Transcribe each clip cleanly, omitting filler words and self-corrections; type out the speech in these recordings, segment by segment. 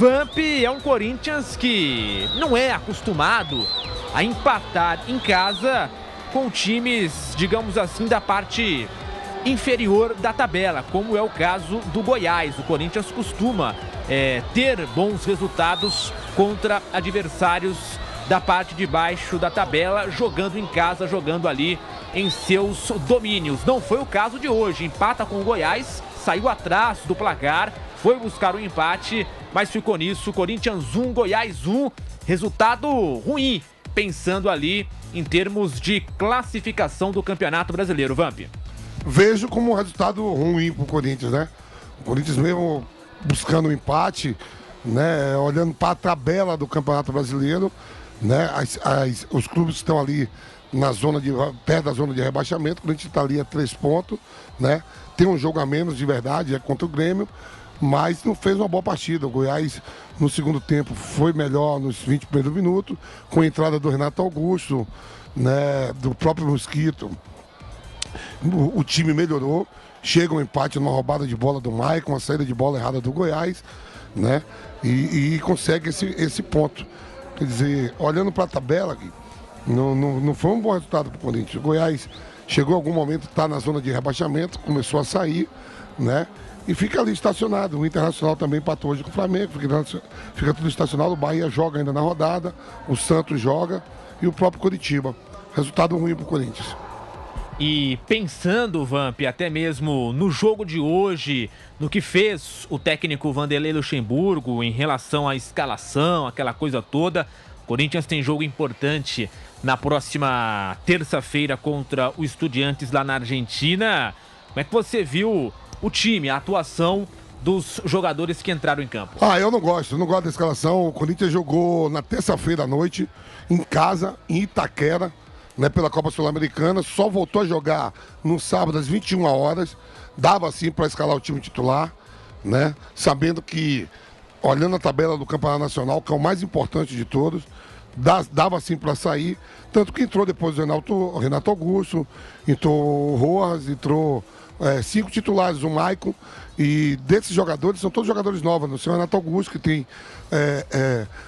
Vamp é um Corinthians que não é acostumado a empatar em casa com times, digamos assim, da parte inferior da tabela, como é o caso do Goiás. O Corinthians costuma ter bons resultados contra adversários da parte de baixo da tabela, jogando em casa, jogando ali em seus domínios. Não foi o caso de hoje. Empata com o Goiás, saiu atrás do placar, foi buscar o empate, mas ficou nisso. Corinthians 1, Goiás 1. Resultado ruim, pensando ali em termos de classificação do Campeonato Brasileiro. Vamp. Vejo como um resultado ruim pro Corinthians, né? O Corinthians mesmo buscando um empate, né? Olhando para a tabela do Campeonato Brasileiro, né? Os clubes estão ali perto da zona de rebaixamento. O Corinthians está ali a 3 pontos, né? Tem um jogo a menos de verdade, é contra o Grêmio, mas não fez uma boa partida. O Goiás, no segundo tempo, foi melhor nos 20 primeiros minutos, com a entrada do Renato Augusto, né? Do próprio Mosquito. O time melhorou, chega um empate numa roubada de bola do Maicon, uma saída de bola errada do Goiás, né? E consegue esse ponto. Quer dizer, olhando para a tabela, não foi um bom resultado para o Corinthians. O Goiás chegou em algum momento, está na zona de rebaixamento, começou a sair, né? E fica ali estacionado. O Internacional também empatou hoje com o Flamengo, fica tudo estacionado. O Bahia joga ainda na rodada, o Santos joga e o próprio Coritiba. Resultado ruim para o Corinthians. E pensando, Vamp, até mesmo no jogo de hoje, no que fez o técnico Vanderlei Luxemburgo em relação à escalação, aquela coisa toda, o Corinthians tem jogo importante na próxima terça-feira contra o Estudiantes lá na Argentina. Como é que você viu o time, a atuação dos jogadores que entraram em campo? Eu não gosto da escalação. O Corinthians jogou na terça-feira à noite, em casa, em Itaquera, né, pela Copa Sul-Americana, só voltou a jogar no sábado às 21 horas, dava assim para escalar o time titular, né, sabendo que, olhando a tabela do Campeonato Nacional, que é o mais importante de todos, dava assim para sair, tanto que entrou depois o Renato Augusto, entrou o Rojas, entrou 5 titulares, o Maicon, e desses jogadores, são todos jogadores novos, não sei o Renato Augusto, que tem,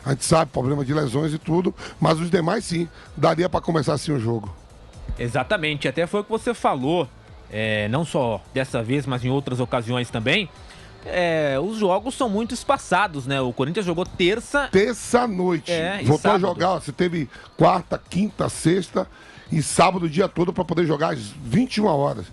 a gente sabe, problema de lesões e tudo, mas os demais sim, daria para começar assim o jogo. Exatamente, até foi o que você falou, não só dessa vez, mas em outras ocasiões também. Os jogos são muito espaçados, né? O Corinthians jogou terça-noite. Voltou a jogar, você teve quarta, quinta, sexta e sábado o dia todo para poder jogar às 21 horas.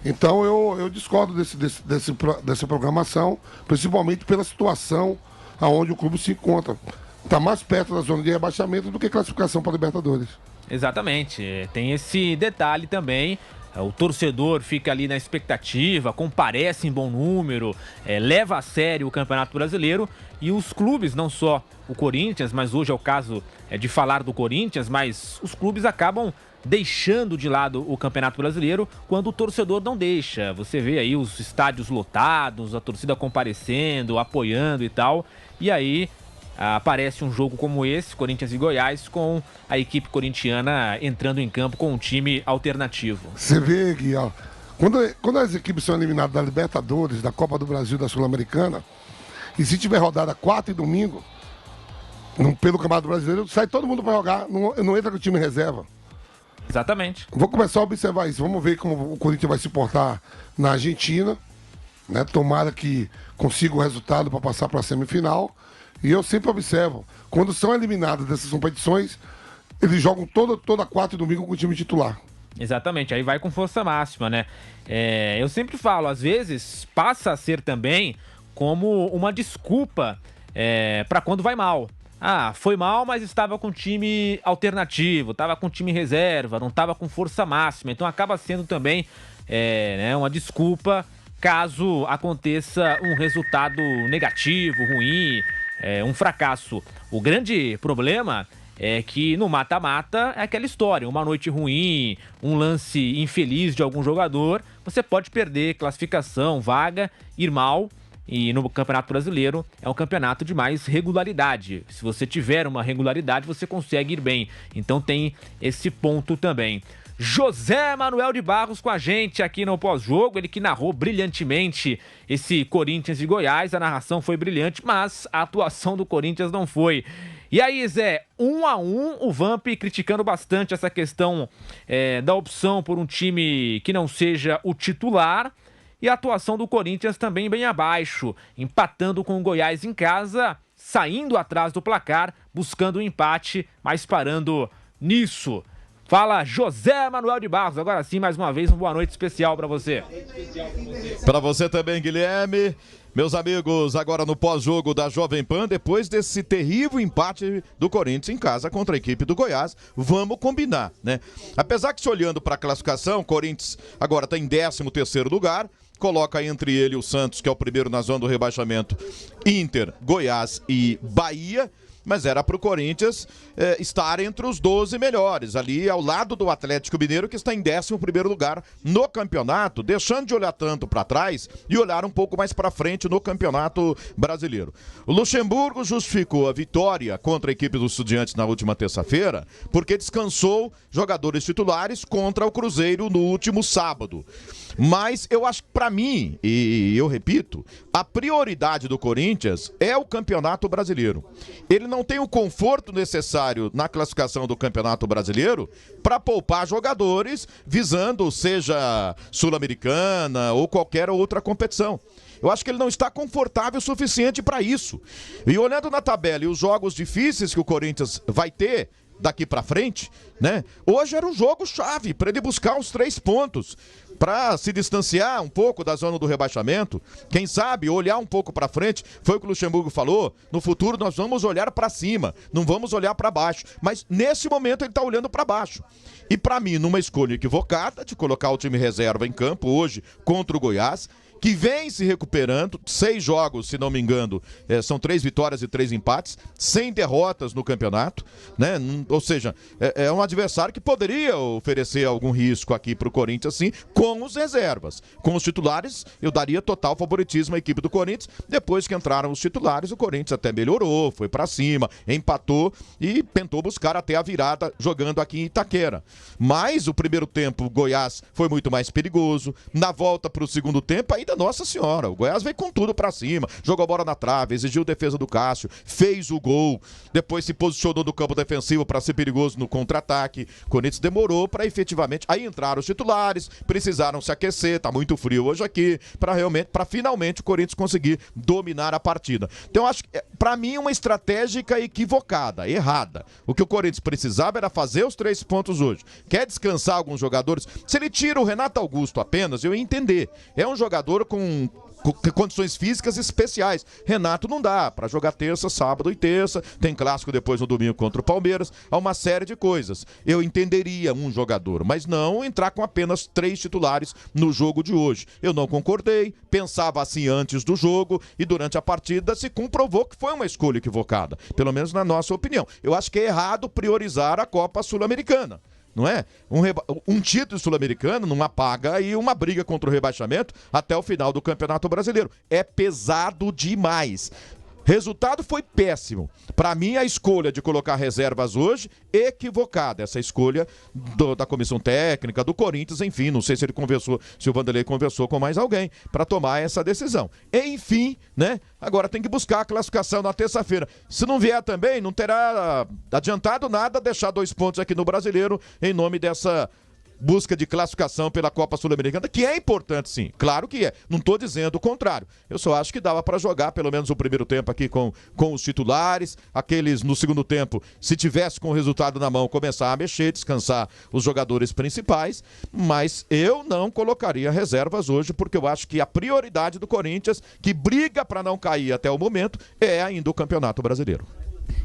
Então eu discordo dessa programação, principalmente pela situação aonde o clube se encontra. Está mais perto da zona de rebaixamento do que classificação para Libertadores. Exatamente, tem esse detalhe também. O torcedor fica ali na expectativa, comparece em bom número, leva a sério o Campeonato Brasileiro, e os clubes, não só o Corinthians, mas hoje é o caso de falar do Corinthians, mas os clubes acabam deixando de lado o Campeonato Brasileiro quando o torcedor não deixa. Você vê aí os estádios lotados, a torcida comparecendo, apoiando e tal, e aí aparece um jogo como esse, Corinthians e Goiás, com a equipe corintiana entrando em campo com um time alternativo. Você vê, Gui, quando as equipes são eliminadas da Libertadores, da Copa do Brasil, da Sul-Americana, e se tiver rodada quarta e domingo, pelo Campeonato Brasileiro, sai todo mundo para jogar, não entra com o time reserva. Exatamente. Vou começar a observar isso, vamos ver como o Corinthians vai se portar na Argentina, né? Tomara que consiga o resultado para passar para a semifinal. E eu sempre observo, quando são eliminados dessas competições, eles jogam toda quarta e domingo com o time titular. Exatamente, aí vai com força máxima, né? Eu sempre falo, às vezes passa a ser também como uma desculpa para quando vai mal. Foi mal, mas estava com time alternativo, estava com time reserva, não estava com força máxima. Então acaba sendo também uma desculpa caso aconteça um resultado negativo, ruim, um fracasso. O grande problema é que no mata-mata é aquela história, uma noite ruim, um lance infeliz de algum jogador, você pode perder classificação, vaga, ir mal. E no Campeonato Brasileiro é um campeonato de mais regularidade. Se você tiver uma regularidade, você consegue ir bem. Então tem esse ponto também. José Manuel de Barros com a gente aqui no pós-jogo, ele que narrou brilhantemente esse Corinthians e Goiás. A narração foi brilhante, mas a atuação do Corinthians não foi. E aí, Zé, 1-1, o Vamp criticando bastante essa questão da opção por um time que não seja o titular. E a atuação do Corinthians também bem abaixo, empatando com o Goiás em casa, saindo atrás do placar, buscando um empate, mas parando nisso. Fala José Manuel de Barros. Agora sim, mais uma vez, uma boa noite especial para você. Para você também, Guilherme. Meus amigos, agora no pós-jogo da Jovem Pan, depois desse terrível empate do Corinthians em casa contra a equipe do Goiás, vamos combinar, né? Apesar que, se olhando para a classificação, o Corinthians agora está em 13º lugar, coloca entre ele o Santos, que é o primeiro na zona do rebaixamento, Inter, Goiás e Bahia. Mas era para o Corinthians estar entre os 12 melhores, ali ao lado do Atlético Mineiro, que está em 11º lugar no campeonato, deixando de olhar tanto para trás e olhar um pouco mais para frente no Campeonato Brasileiro. O Luxemburgo justificou a vitória contra a equipe dos Estudiantes na última terça-feira, porque descansou jogadores titulares contra o Cruzeiro no último sábado. Mas eu acho que, para mim, e eu repito, a prioridade do Corinthians é o Campeonato Brasileiro. Ele não tem o conforto necessário na classificação do Campeonato Brasileiro para poupar jogadores visando, seja Sul-Americana ou qualquer outra competição. Eu acho que ele não está confortável o suficiente para isso. E olhando na tabela e os jogos difíceis que o Corinthians vai ter daqui para frente, né? Hoje era um jogo chave para ele buscar os 3 pontos, para se distanciar um pouco da zona do rebaixamento. Quem sabe olhar um pouco para frente, foi o que o Luxemburgo falou, no futuro nós vamos olhar para cima, não vamos olhar para baixo, mas nesse momento ele está olhando para baixo. E para mim, numa escolha equivocada de colocar o time reserva em campo hoje contra o Goiás, que vem se recuperando, 6 jogos, se não me engano, são 3 vitórias e 3 empates, 100 derrotas no campeonato, né? Ou seja, é um adversário que poderia oferecer algum risco aqui para o Corinthians, sim, com os reservas. Com os titulares, eu daria total favoritismo à equipe do Corinthians. Depois que entraram os titulares, o Corinthians até melhorou, foi para cima, empatou e tentou buscar até a virada jogando aqui em Itaquera. Mas o primeiro tempo, o Goiás foi muito mais perigoso. Na volta para o segundo tempo, ainda nossa senhora, o Goiás veio com tudo pra cima, jogou a bola na trave, exigiu defesa do Cássio, fez o gol, depois se posicionou no campo defensivo para ser perigoso no contra-ataque. O Corinthians demorou para efetivamente, aí entraram os titulares, precisaram se aquecer, tá muito frio hoje aqui, para finalmente o Corinthians conseguir dominar a partida. Então acho que, pra mim, uma estratégia equivocada, errada. O que o Corinthians precisava era fazer os 3 pontos hoje. Quer descansar alguns jogadores? Se ele tira o Renato Augusto apenas, eu ia entender. É um jogador com condições físicas especiais. Renato não dá para jogar terça, sábado e terça, tem clássico depois no domingo contra o Palmeiras, há uma série de coisas. Eu entenderia um jogador, mas não entrar com apenas 3 titulares no jogo de hoje. Eu não concordei, pensava assim antes do jogo e durante a partida se comprovou que foi uma escolha equivocada, pelo menos na nossa opinião. Eu acho que é errado priorizar a Copa Sul-Americana. Não é? Um título sul-americano não apaga aí uma briga contra o rebaixamento até o final do Campeonato Brasileiro. É pesado demais. Resultado foi péssimo. Para mim, a escolha de colocar reservas hoje, equivocada. Essa escolha da comissão técnica, do Corinthians, enfim, não sei se ele conversou, se o Vanderlei conversou com mais alguém para tomar essa decisão. Enfim, né? Agora tem que buscar a classificação na terça-feira. Se não vier também, não terá adiantado nada deixar 2 pontos aqui no Brasileiro em nome dessa busca de classificação pela Copa Sul-Americana, que é importante sim, claro que é, não estou dizendo o contrário, eu só acho que dava para jogar pelo menos o primeiro tempo aqui com os titulares, aqueles no segundo tempo, se tivesse com o resultado na mão, começar a mexer, descansar os jogadores principais, mas eu não colocaria reservas hoje, porque eu acho que a prioridade do Corinthians, que briga para não cair até o momento, é ainda o Campeonato Brasileiro.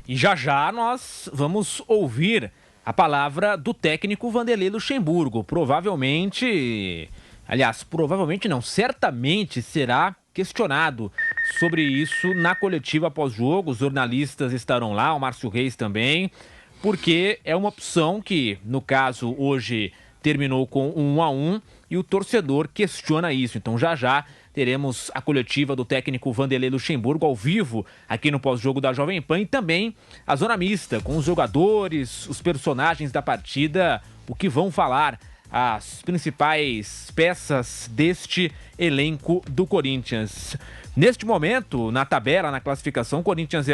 E já já nós vamos ouvir a palavra do técnico Vanderlei Luxemburgo. Provavelmente não, certamente será questionado sobre isso na coletiva pós-jogo. Os jornalistas estarão lá, o Márcio Reis também, porque é uma opção que, no caso, hoje terminou com 1-1 e o torcedor questiona isso. Então já teremos a coletiva do técnico Vanderlei Luxemburgo ao vivo aqui no pós-jogo da Jovem Pan e também a zona mista com os jogadores, os personagens da partida, o que vão falar as principais peças deste elenco do Corinthians. Neste momento, na tabela, na classificação, o Corinthians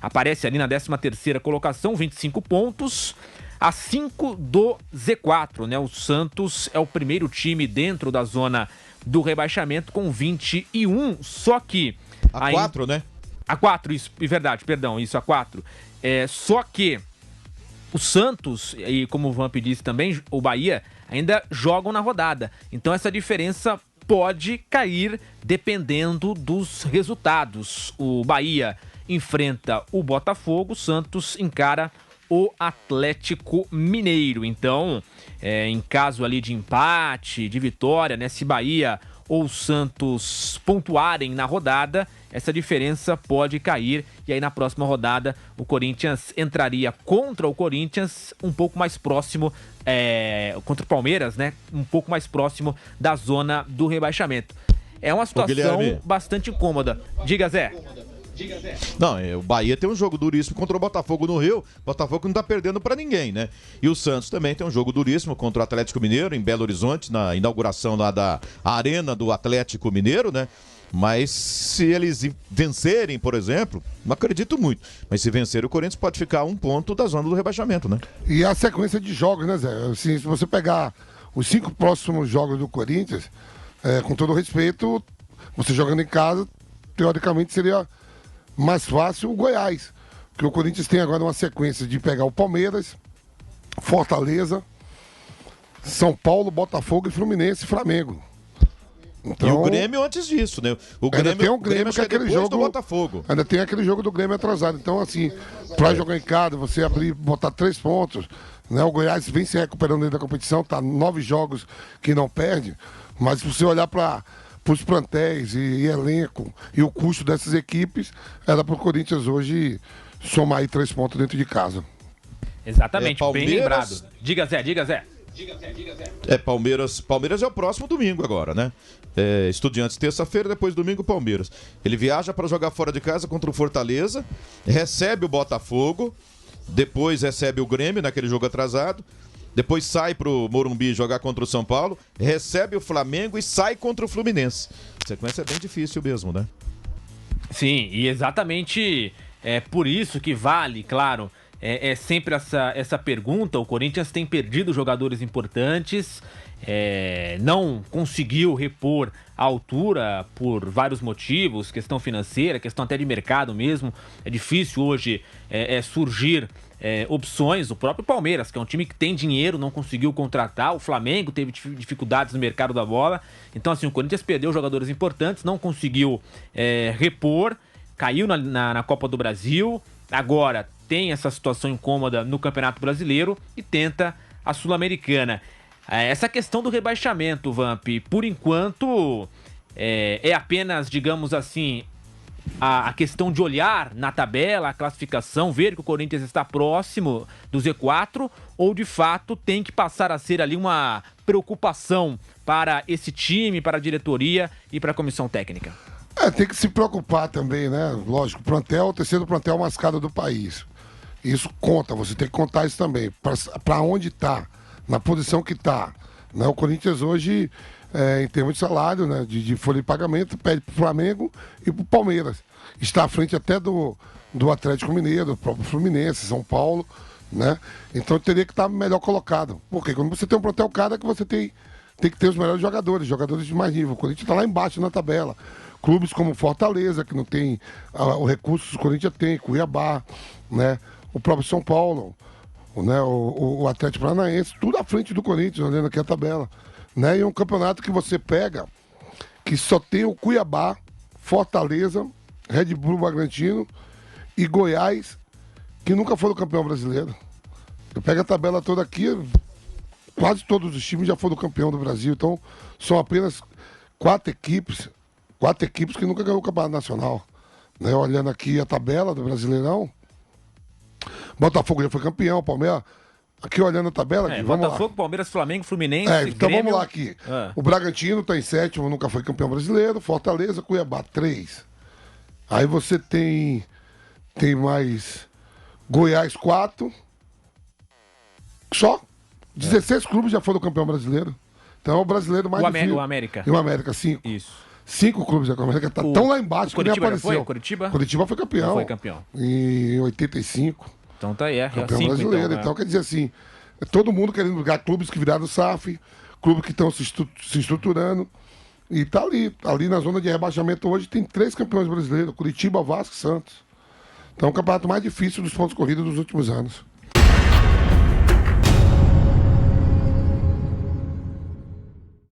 aparece ali na 13ª colocação, 25 pontos, a 5 do Z4, né? O Santos é o primeiro time dentro da zona do rebaixamento com 21, só que... A 4, né? A 4, isso, verdade, perdão, isso, a 4. Só que o Santos, e como o Vamp disse também, o Bahia, ainda jogam na rodada. Então essa diferença pode cair dependendo dos resultados. O Bahia enfrenta o Botafogo, o Santos encara o Atlético Mineiro. Então, em caso ali de empate, de vitória, né, se Bahia ou Santos pontuarem na rodada, essa diferença pode cair e aí na próxima rodada o Corinthians entraria contra o Corinthians um pouco mais próximo, contra o Palmeiras, né? Um pouco mais próximo da zona do rebaixamento. É uma situação bastante incômoda. Diga, Zé. Não, o Bahia tem um jogo duríssimo contra o Botafogo no Rio. O Botafogo não tá perdendo pra ninguém, né? E o Santos também tem um jogo duríssimo contra o Atlético Mineiro em Belo Horizonte, na inauguração lá da Arena do Atlético Mineiro, né? Mas se eles vencerem, por exemplo, não acredito muito, mas se vencer o Corinthians pode ficar a 1 ponto da zona do rebaixamento, né? E a sequência de jogos, né, Zé? Assim, se você pegar os 5 próximos jogos do Corinthians, com todo respeito, você jogando em casa, teoricamente seria mais fácil o Goiás, porque o Corinthians tem agora uma sequência de pegar o Palmeiras, Fortaleza, São Paulo, Botafogo e Fluminense e Flamengo. Então, e o Grêmio antes disso, né? O Grêmio, ainda tem o Grêmio que é aquele jogo do Botafogo. Ainda tem aquele jogo do Grêmio atrasado. Então, assim, para jogar em casa, você abrir, botar 3 pontos, né? O Goiás vem se recuperando dentro da competição, tá 9 jogos que não perde, mas se você olhar para os plantéis e elenco e o custo dessas equipes, era para o Corinthians hoje somar aí 3 pontos dentro de casa. Exatamente, bem lembrado. Diga, Zé. Palmeiras é o próximo domingo agora, né? Estudiantes terça-feira, depois domingo Palmeiras. Ele viaja para jogar fora de casa contra o Fortaleza, recebe o Botafogo, depois recebe o Grêmio naquele jogo atrasado, depois sai pro Morumbi jogar contra o São Paulo, recebe o Flamengo e sai contra o Fluminense. A sequência é bem difícil mesmo, né? Sim, e exatamente por isso que vale, claro, sempre essa pergunta. O Corinthians tem perdido jogadores importantes, não conseguiu repor a altura por vários motivos, questão financeira, questão até de mercado mesmo. É difícil hoje surgir opções. O próprio Palmeiras, que é um time que tem dinheiro, não conseguiu contratar. O Flamengo teve dificuldades no mercado da bola. Então, assim, o Corinthians perdeu jogadores importantes, não conseguiu repor, caiu na Copa do Brasil. Agora tem essa situação incômoda no Campeonato Brasileiro e tenta a Sul-Americana. Essa questão do rebaixamento, Vamp, por enquanto é apenas, digamos assim, a questão de olhar na tabela, a classificação, ver que o Corinthians está próximo do Z4, ou de fato tem que passar a ser ali uma preocupação para esse time, para a diretoria e para a comissão técnica? Tem que se preocupar também, né? Lógico, o terceiro plantel mais caro do país. Isso conta, você tem que contar isso também. Para onde está, na posição que está. Né? O Corinthians hoje, em termos de salário, né? de folha de pagamento, pede para o Flamengo e para o Palmeiras. Está à frente até do Atlético Mineiro, do próprio Fluminense, São Paulo. Né? Então teria que estar melhor colocado. Porque quando você tem um plantel caro, é que você tem que ter os melhores jogadores de mais nível. O Corinthians está lá embaixo na tabela. Clubes como Fortaleza, que não tem o recurso que o Corinthians tem, Cuiabá, né? O próprio São Paulo, né? o Atlético Paranaense, tudo à frente do Corinthians, olhando aqui a tabela. Né? E é um campeonato que você pega, que só tem o Cuiabá, Fortaleza, Red Bull Bragantino e Goiás, que nunca foram campeão brasileiro. Eu pego a tabela toda aqui, quase todos os times já foram campeão do Brasil, então são apenas 4 equipes que nunca ganhou o Campeonato Nacional. Né? Olhando aqui a tabela do Brasileirão, Botafogo já foi campeão, Palmeiras aqui olhando a tabela, Gui, vamos Botafogo, lá. Palmeiras, Flamengo, Fluminense, Então Grêmio. vamos lá aqui. O Bragantino está em sétimo, nunca foi campeão brasileiro. Fortaleza, Cuiabá, 3. Aí você tem mais Goiás, 4. Só. 16 clubes já foram campeão brasileiro. Então é o brasileiro mais difícil. O América. E o América, 5. Isso. 5 clubes, o América tá tão lá embaixo que nem apareceu. O Curitiba? Curitiba foi campeão. Foi campeão. Em 85. Então tá aí, Campeão 5, brasileiro. Então, quer dizer assim, é todo mundo querendo lugar, clubes que viraram SAF, clubes que estão se estruturando. E tá ali na zona de rebaixamento hoje tem 3 campeões brasileiros, Curitiba, Vasco e Santos. Então é o campeonato mais difícil dos pontos corridos dos últimos anos.